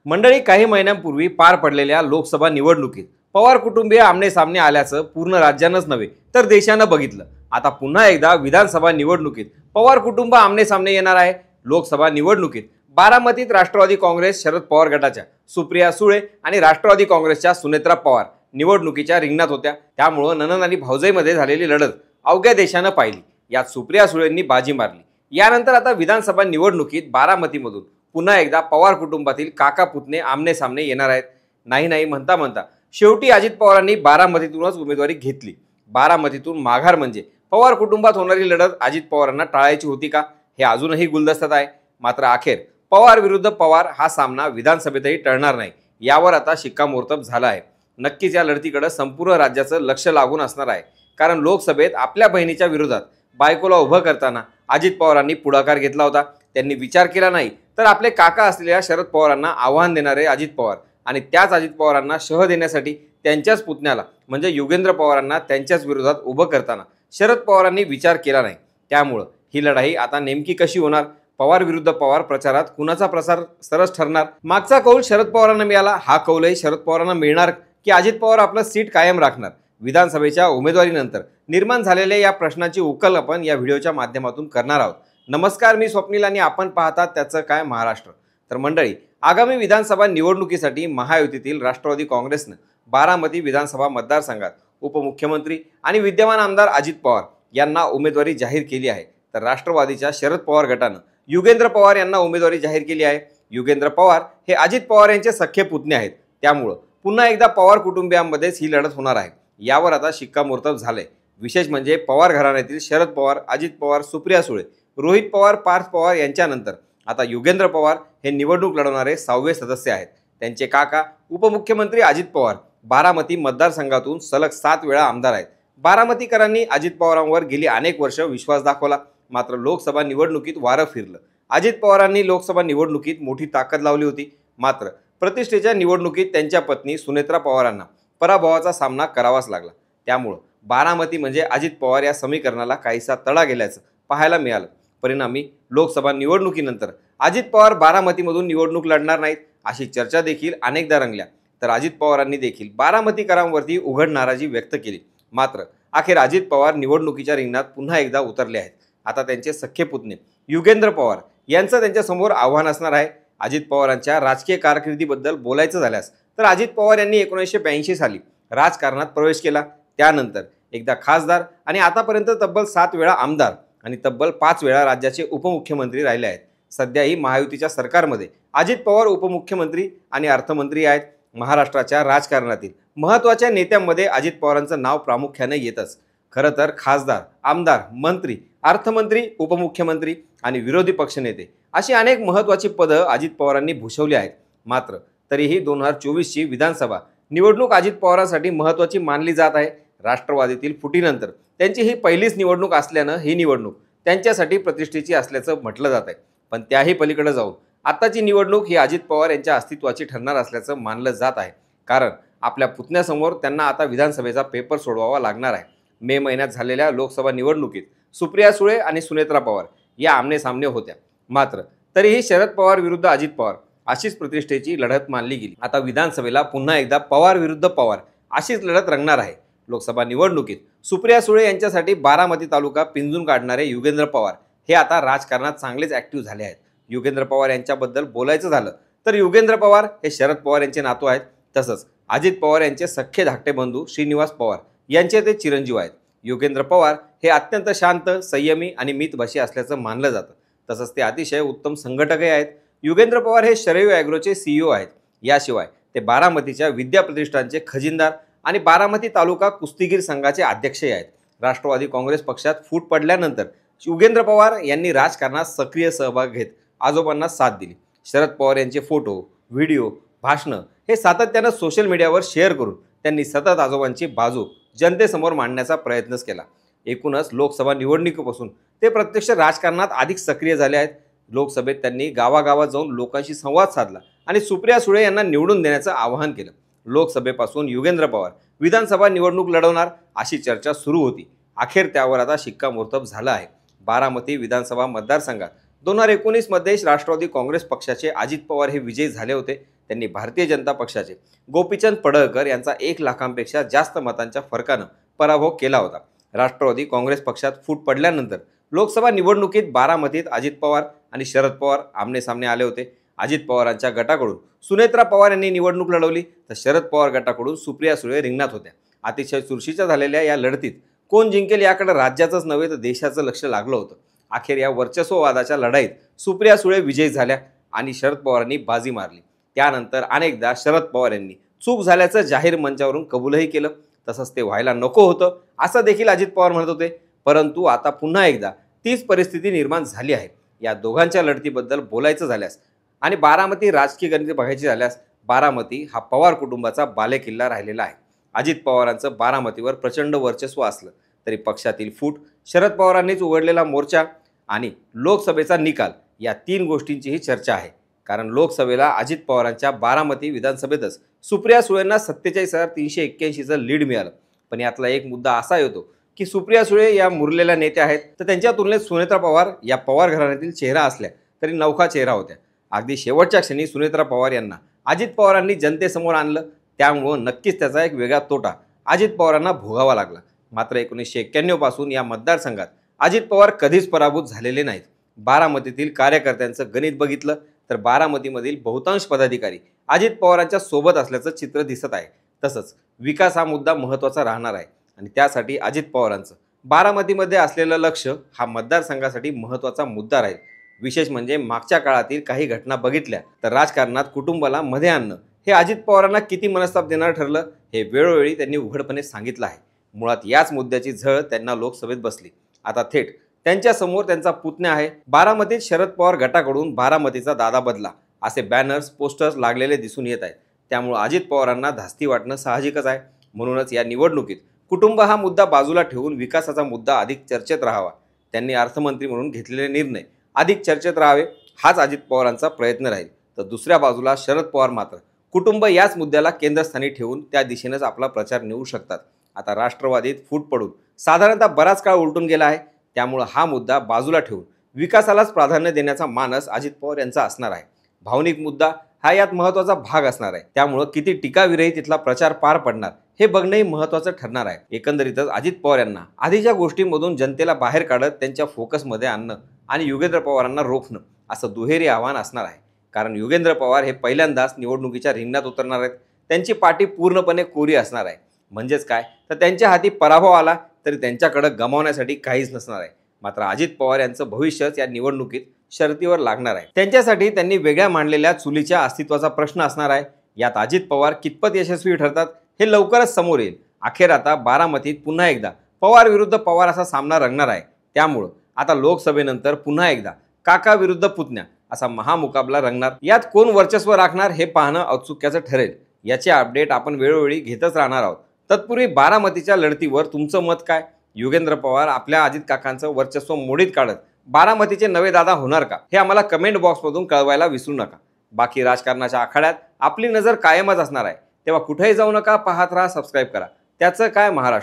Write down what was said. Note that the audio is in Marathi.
मंडळी, काही महिन्यांपूर्वी पार पडलेल्या लोकसभा निवडणुकीत पवार कुटुंबीय आमने सामने आल्याचं पूर्ण राज्यानंच नव्हे तर देशानं बघितलं. आता पुन्हा एकदा विधानसभा निवडणुकीत पवार कुटुंब आमने सामने येणार आहे. लोकसभा निवडणुकीत बारामतीत राष्ट्रवादी काँग्रेस शरद पवार गटाच्या सुप्रिया सुळे आणि राष्ट्रवादी काँग्रेसच्या सुनेत्रा पवार निवडणुकीच्या रिंगणात होत्या. त्यामुळं नणंद आणि भावजाईमध्ये झालेली लढत अवघ्या देशानं पाहिली. यात सुप्रिया सुळेंनी बाजी मारली. यानंतर आता विधानसभा निवडणुकीत बारामतीमधून पुन्हा एकदा पवार कुटुंबातील काका पुतणे आमने सामने येणार आहेत. नाही म्हणता म्हणता शेवटी अजित पवारांनी बारामतीतूनच उमेदवारी घेतली. बारामतीतून माघार म्हणजे पवार कुटुंबात होणारी लढत अजित पवारांना टाळायची होती का, हे अजूनही गुलदस्त्यात आहे. मात्र अखेर पवार विरुद्ध पवार हा सामना विधानसभेतही टळणार नाही, यावर आता शिक्कामोर्तब झाला आहे. नक्कीच या लढतीकडे संपूर्ण राज्याचं लक्ष लागून असणार आहे. कारण लोकसभेत आपल्या बहिणीच्या विरोधात बायकोला उभं करताना अजित पवारांनी पुढाकार घेतला होता. त्यांनी विचार केला नाही तर आपले काका असलेल्या शरद पवारांना आव्हान देणारे अजित पवार आणि त्याच अजित पवारांना शह देण्यासाठी त्यांच्याच पुतण्याला म्हणजे युगेंद्र पवारांना त्यांच्याच विरोधात उभं करताना शरद पवारांनी विचार केला नाही. त्यामुळं ही लढाई आता नेमकी कशी होणार, पवार विरुद्ध पवार प्रचारात कुणाचा प्रसार सरस ठरणार, मागचा कौल शरद पवारांना मिळाला, हा कौलही शरद पवारांना मिळणार की अजित पवार आपलं सीट कायम राखणार, विधानसभेच्या उमेदवारीनंतर निर्माण झालेल्या या प्रश्नाची उकल आपण या व्हिडिओच्या माध्यमातून करणार आहोत. नमस्कार, मी स्वप्नील आणि आपण पाहतात त्याचं काय महाराष्ट्र. तर मंडळी, आगामी विधानसभा निवडणुकीसाठी महायुतीतील राष्ट्रवादी काँग्रेसनं बारामती विधानसभा मतदारसंघात उपमुख्यमंत्री आणि विद्यमान आमदार अजित पवार यांना उमेदवारी जाहीर केली आहे. तर राष्ट्रवादीच्या शरद पवार गटानं युगेंद्र पवार यांना उमेदवारी जाहीर केली आहे. युगेंद्र पवार हे अजित पवार यांचे सख्खे पुतणे आहेत. त्यामुळं पुन्हा एकदा पवार कुटुंबियांमध्येच ही लढत होणार आहे. यावर आता शिक्कामोर्तब झालंय. विशेष म्हणजे पवार घराण्यातील शरद पवार, अजित पवार, सुप्रिया सुळे, रोहित पवार, पार्थ पवार यांच्यानंतर आता युगेंद्र पवार हे निवडणूक लढवणारे 6वे सदस्य आहेत. त्यांचे काका उपमुख्यमंत्री अजित पवार बारामती मतदारसंघातून सलग 7 वेळा आमदार आहेत. बारामतीकरांनी अजित पवारांवर गेली अनेक वर्ष विश्वास दाखवला. मात्र लोकसभा निवडणुकीत वारं फिरलं. अजित पवारांनी लोकसभा निवडणुकीत मोठी ताकद लावली होती. मात्र प्रतिष्ठेच्या निवडणुकीत त्यांच्या पत्नी सुनेत्रा पवारांना पराभवाचा सामना करावाच लागला. त्यामुळं बारामती म्हणजे अजित पवार या समीकरणाला काहीसा तडा गेल्याचं पाहायला मिळालं. परिणामी लोकसभा निवडणुकीनंतर अजित पवार बारामतीमधून निवडणूक लढणार नाहीत अशी चर्चा देखील अनेकदा रंगल्या. तर अजित पवारांनी देखील बारामतीकरांवरती उघड नाराजी व्यक्त केली. मात्र अखेर अजित पवार निवडणुकीच्या रिंगणात पुन्हा एकदा उतरले आहेत. आता त्यांचे सख्खे पुतणे युगेंद्र पवार यांचं त्यांच्यासमोर आव्हान असणार आहे. अजित पवारांच्या राजकीय कारकिर्दीबद्दल बोलायचं झाल्यास तर अजित पवार यांनी 1982 साली राजकारणात प्रवेश केला. त्यानंतर एकदा खासदार आणि आतापर्यंत तब्बल 7 वेळा आमदार आणि तब्बल 5 वेळा राज्याचे उपमुख्यमंत्री राहिले आहेत. सध्याही महायुतीच्या सरकारमध्ये अजित पवार उपमुख्यमंत्री आणि अर्थमंत्री आहेत. महाराष्ट्राच्या राजकारणातील महत्त्वाच्या नेत्यांमध्ये अजित पवारांचं नाव प्रामुख्याने येतच. खरं तर खासदार, आमदार, मंत्री, अर्थमंत्री, उपमुख्यमंत्री आणि विरोधी पक्षनेते अशी अनेक महत्त्वाची पदं अजित पवारांनी भूषवली आहेत. मात्र तरीही 2024ची विधानसभा निवडणूक अजित पवारांसाठी महत्त्वाची मानली जात आहे. राष्ट्रवादीतील फुटीनंतर त्यांची ही पहिलीच निवडणूक असल्यानं ही निवडणूक त्यांच्यासाठी प्रतिष्ठेची असल्याचं म्हटलं जात आहे. पण त्याही पलीकडे जाऊन आत्ताची निवडणूक ही अजित पवार यांच्या अस्तित्वाची ठरणार असल्याचं मानलं जात आहे. कारण आपल्या पुतण्यासमोर त्यांना आता विधानसभेचा पेपर सोडवावा लागणार आहे. मे महिन्यात झालेल्या लोकसभा निवडणुकीत सुप्रिया सुळे आणि सुनेत्रा पवार या आमनेसामने होत्या. मात्र तरीही शरद पवार विरुद्ध अजित पवार अशीच प्रतिष्ठेची लढत मानली गेली. आता विधानसभेला पुन्हा एकदा पवार विरुद्ध पवार अशीच लढत रंगणार आहे. लोकसभा निवडणुकीत सुप्रिया सुळे यांच्यासाठी बारामती तालुका पिंजून काढणारे युगेंद्र पवार हे आता राजकारणात चांगलेच ॲक्टिव्ह झाले आहेत. युगेंद्र पवार यांच्याबद्दल बोलायचं झालं तर युगेंद्र पवार हे शरद पवार यांचे नातू आहेत. तसंच अजित पवार यांचे सख्खे धाकटे बंधू श्रीनिवास पवार यांचे ते चिरंजीव आहेत. युगेंद्र पवार हे अत्यंत शांत, संयमी आणि मितभाषी असल्याचं मानलं जातं. तसंच ते अतिशय उत्तम संघटकही आहेत. युगेंद्र पवार हे शरयू ॲग्रोचे CEO आहेत. याशिवाय ते बारामतीच्या विद्या प्रतिष्ठानचे खजिनदार आणि बारामती तालुका कुस्तीगीर संघाचे अध्यक्षही आहेत. राष्ट्रवादी काँग्रेस पक्षात फूट पडल्यानंतर युगेंद्र पवार यांनी राजकारणात सक्रिय सहभाग घेत आजोबांना साथ दिली. शरद पवार यांचे फोटो, व्हिडिओ, भाषणं हे सातत्यानं सोशल मीडियावर शेअर करून त्यांनी सतत आजोबांची बाजू जनतेसमोर मांडण्याचा प्रयत्नच केला. एकूणच लोकसभा निवडणुकीपासून ते प्रत्यक्ष राजकारणात अधिक सक्रिय झाले आहेत. लोकसभेत त्यांनी गावागावात जाऊन लोकांशी संवाद साधला आणि सुप्रिया सुळे यांना निवडून देण्याचं आवाहन केलं. लोकसभेपासून युगेंद्र पवार विधानसभा निवडणूक लढवणार अशी चर्चा सुरू होती. अखेर त्यावर आता शिक्कामोर्तब झालं आहे. बारामती विधानसभा मतदारसंघात 2019 मध्ये राष्ट्रवादी काँग्रेस पक्षाचे अजित पवार हे विजयी झाले होते. त्यांनी भारतीय जनता पक्षाचे गोपीचंद पडळकर यांचा 1 लाखांपेक्षा जास्त मतांच्या फरकानं पराभव केला होता. राष्ट्रवादी काँग्रेस पक्षात फूट पडल्यानंतर लोकसभा निवडणुकीत बारामतीत अजित पवार आणि शरद पवार आमने-सामने आले होते. अजित पवारांच्या गटाकडून सुनेत्रा पवार यांनी निवडणूक लढवली, तर शरद पवार गटाकडून सुप्रिया सुळे रिंगणात होत्या. अतिशय चुरशीच्या झालेल्या या लढतीत कोण जिंकेल याकडे राज्याचंच नव्हे तर देशाचं लक्ष लागलं होतं. अखेर या वर्चस्ववादाच्या लढाईत सुप्रिया सुळे विजयी झाल्या आणि शरद पवारांनी बाजी मारली. त्यानंतर अनेकदा शरद पवार यांनी चूक झाल्याचं जाहीर मंचावरून कबूलही केलं. तसंच ते व्हायला नको होतं असं देखील अजित पवार म्हणत होते. परंतु आता पुन्हा एकदा तीच परिस्थिती निर्माण झाली आहे. या दोघांच्या लढतीबद्दल बोलायचं झाल्यास आणि बारामती राजकीय गणिते बघायची झाल्यास बारामती हा पवार कुटुंबाचा बालेकिल्ला राहिलेला आहे. अजित पवारांचं बारामतीवर प्रचंड वर्चस्व असलं तरी पक्षातील फूट, शरद पवारांनीच उघडलेला मोर्चा आणि लोकसभेचा निकाल या 3 गोष्टींचीही चर्चा आहे. कारण लोकसभेला अजित पवारांच्या बारामती विधानसभेतच सुप्रिया सुळेंना 47,381चं लीड मिळालं. पण यातला एक मुद्दा असा येतो की सुप्रिया सुळे या मुरलेल्या नेत्या आहेत, तर त्यांच्या तुलनेत सुनेत्रा पवार या पवार घराण्यातील चेहरा असल्या तरी नवखा चेहरा होत्या. अगदी शेवटच्या क्षणी सुनेत्रा पवार यांना अजित पवारांनी जनतेसमोर आणलं, त्यामुळं नक्कीच त्याचा एक वेगळा तोटा अजित पवारांना भोगावा लागला. मात्र 1991 पासून या मतदारसंघात अजित पवार कधीच पराभूत झालेले नाहीत. बारामतीतील कार्यकर्त्यांचं गणित बघितलं तर बारामतीमधील बहुतांश पदाधिकारी अजित पवारांच्या सोबत असल्याचं चित्र दिसत आहे. तसंच विकास हा मुद्दा महत्त्वाचा राहणार आहे आणि त्यासाठी अजित पवारांचं बारामतीमध्ये असलेलं लक्ष हा मतदारसंघासाठी महत्त्वाचा मुद्दा राहील. विशेष म्हणजे मागच्या काळातील काही घटना बघितल्या तर राजकारणात कुटुंबाला मध्ये आणणं हे अजित पवारांना किती मनस्ताप देणार ठरलं हे वेळोवेळी त्यांनी उघडपणे सांगितलं आहे. मुळात याच मुद्द्याची झळ त्यांना लोकसभेत बसली. आता थेट त्यांच्यासमोर त्यांचा पुतण्या आहे. बारामतीत शरद पवार गटाकडून बारामतीचा दादा बदला असे बॅनर्स, पोस्टर्स लागलेले दिसून येत आहेत. त्यामुळे अजित पवारांना धास्ती वाटणं साहजिकच आहे. म्हणूनच या निवडणुकीत कुटुंब हा मुद्दा बाजूला ठेवून विकासाचा मुद्दा अधिक चर्चेत राहावा, त्यांनी अर्थमंत्री म्हणून घेतलेले निर्णय अधिक चर्चेत राहावे हाच अजित पवारांचा प्रयत्न राहील. तर दुसऱ्या बाजूला शरद पवार मात्र कुटुंब याच मुद्द्याला केंद्रस्थानी ठेवून त्या दिशेनेच आपला प्रचार नेऊ शकतात. आता राष्ट्रवादीत फूट पडून साधारणतः बराच काळ उलटून गेला आहे. त्यामुळे हा मुद्दा बाजूला ठेवून विकासालाच प्राधान्य देण्याचा मानस अजित पवार यांचा असणार आहे. भावनिक मुद्दा हा यात महत्त्वाचा भाग असणार आहे. त्यामुळे किती टीकाविरहित तिथला प्रचार पार पडणार हे बघणंही महत्त्वाचं ठरणार आहे. एकंदरीतच अजित पवार यांना आधीच्या गोष्टींमधून जनतेला बाहेर काढत त्यांच्या फोकसमध्ये आणणं आणि योगेंद्र पवारांना रोखणं असं दुहेरी आव्हान असणार आहे. कारण योगेंद्र पवार हे पहिल्यांदाच निवडणुकीच्या रिंगणात उतरणार आहेत. त्यांची पाठी पूर्णपणे कोरी असणार आहे. म्हणजेच काय तर त्यांच्या हाती पराभव आला तरी त्यांच्याकडे गमावण्यासाठी काहीच नसणार आहे. मात्र अजित पवार यांचं भविष्यच या निवडणुकीत शर्तीवर लागणार आहे. त्यांच्यासाठी त्यांनी वेगळ्या मांडलेल्या चुलीच्या अस्तित्वाचा प्रश्न असणार आहे. यात अजित पवार कितपत यशस्वी ठरतात हे लवकरच समोर येईल. अखेर आता बारामतीत पुन्हा एकदा पवार विरुद्ध पवार असा सामना रंगणार आहे. त्यामुळं आता लोकसभेनंतर पुन्हा एकदा काका विरुद्ध पुतण्या असा महामुकाबला रंगणार. यात कोण वर्चस्व राखणार हे पाहणं औत्सुक्याचं ठरेल. याचे अपडेट आपण वेळोवेळी घेतच राहणार आहोत. तत्पूर्वी बारामतीच्या लढतीवर तुमचं मत काय? योगेंद्र पवार आपल्या अजित काकांचं वर्चस्व मोडीत काढत बारामतीचे नवे दादा होणार का हे आम्हाला कमेंट बॉक्समधून कळवायला विसरू नका. बाकी राजकारणाच्या आखाड्यात आपली नजर कायमच असणार आहे. तेव्हा कुठेही जाऊ नका, पाहत राहा, सबस्क्राईब करा. त्याचं काय महाराष्ट्र.